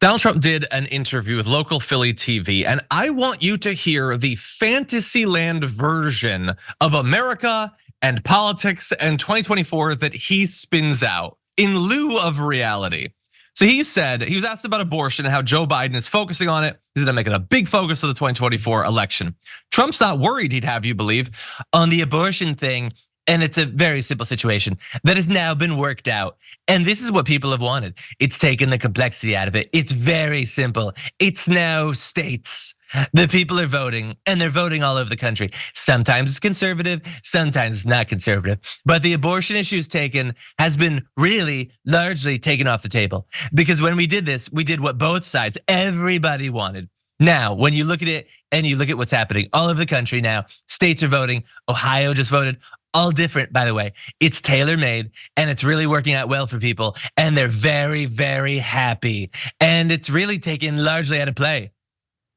Donald Trump did an interview with local Philly TV, and I want you to hear the Fantasyland version of America and politics and 2024 that he spins out in lieu of reality. So he said, he was asked about abortion and how Joe Biden is focusing on it. He's gonna make it a big focus of the 2024 election. Trump's not worried, he'd have you believe, on the abortion thing. And it's a very simple situation that has now been worked out. And this is what people have wanted. It's taken the complexity out of it. It's very simple. It's now states. The people are voting, and they're voting all over the country. Sometimes it's conservative, sometimes it's not conservative. But the abortion issues taken has been really largely taken off the table. Because when we did this, we did what both sides, everybody wanted. Now, when you look at it and you look at what's happening all over the country now, states are voting. Ohio just voted. All different, by the way. It's tailor-made, and it's really working out well for people, and they're very, very happy. And it's really taken largely out of play.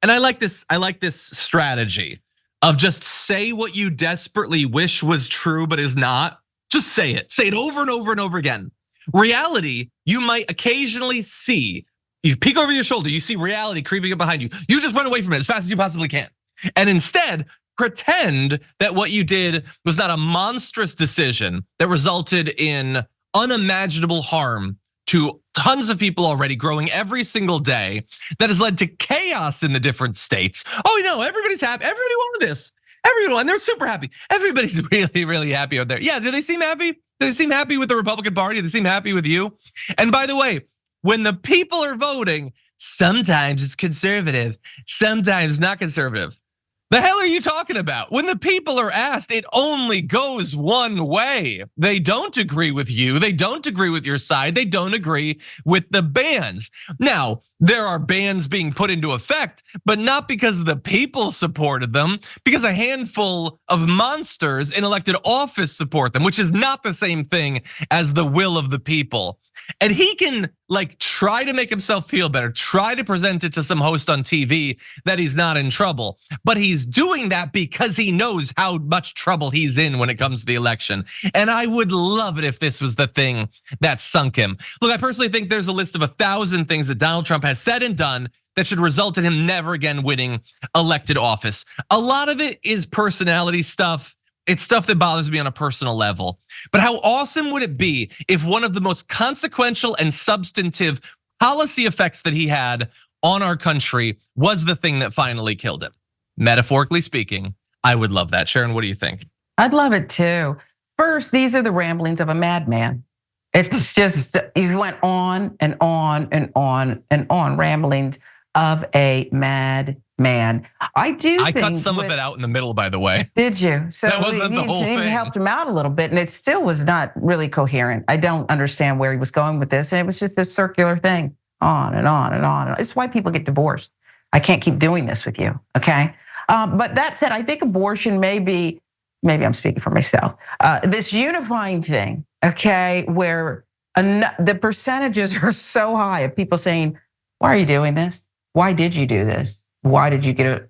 And I like this strategy of just say what you desperately wish was true but is not. Just say it. Say it over and over and over again. Reality, you might occasionally see. You peek over your shoulder, you see reality creeping up behind you. You just run away from it as fast as you possibly can. And instead, pretend that what you did was not a monstrous decision that resulted in unimaginable harm to tons of people already growing every single day, that has led to chaos in the different states. Oh, everybody's happy. Everybody wanted this. Everyone, and they're super happy. Everybody's really, really happy out there. Yeah, do they seem happy? Do they seem happy with the Republican Party? Do they seem happy with you? And by the way, when the people are voting, sometimes it's conservative, sometimes not conservative. The hell are you talking about? When the people are asked, it only goes one way. They don't agree with you. They don't agree with your side. They don't agree with the bans. Now, there are bans being put into effect, but not because the people supported them, because a handful of monsters in elected office support them, which is not the same thing as the will of the people. And he can try to make himself feel better, try to present it to some host on TV that he's not in trouble. But he's doing that because he knows how much trouble he's in when it comes to the election. And I would love it if this was the thing that sunk him. Look, I personally think there's a list of 1,000 things that Donald Trump has said and done that should result in him never again winning elected office. A lot of it is personality stuff. It's stuff that bothers me on a personal level. But how awesome would it be if one of the most consequential and substantive policy effects that he had on our country was the thing that finally killed him? Metaphorically speaking, I would love that. Sharon, what do you think? I'd love it too. First, these are the ramblings of a madman. It's just, you went on and on and on and on, ramblings of a madman. I cut some of it out in the middle, by the way. Did you? So that wasn't the whole thing. Helped him out a little bit, and it still was not really coherent. I don't understand where he was going with this, and it was just this circular thing, on and on and on. It's why people get divorced. I can't keep doing this with you, okay? But that said, I think abortion maybe I'm speaking for myself. This unifying thing, okay, where the percentages are so high of people saying, "Why are you doing this? Why did you do this? Why did you get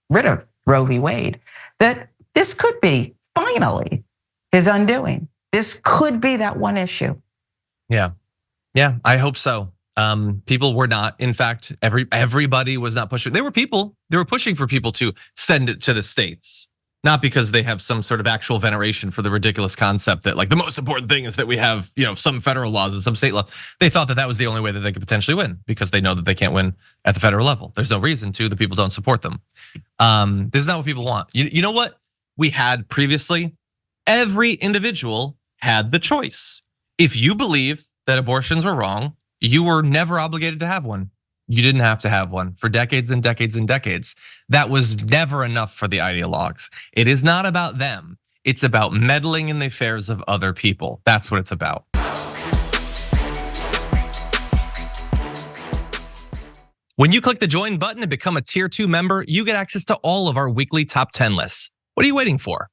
rid of Roe v. Wade?" That this could be finally his undoing. This could be that one issue. Yeah, I hope so. People were not, in fact, everybody was not pushing. They were pushing for people to send it to the states. Not because they have some sort of actual veneration for the ridiculous concept that the most important thing is that we have some federal laws and some state law. They thought that was the only way that they could potentially win because they know that they can't win at the federal level. There's no reason to. The people don't support them. This is not what people want. You know what we had previously? Every individual had the choice. If you believe that abortions were wrong, you were never obligated to have one. You didn't have to have one for decades and decades and decades. That was never enough for the ideologues. It is not about them. It's about meddling in the affairs of other people. That's what it's about. When you click the join button and become a tier 2 member, you get access to all of our weekly top 10 lists. What are you waiting for?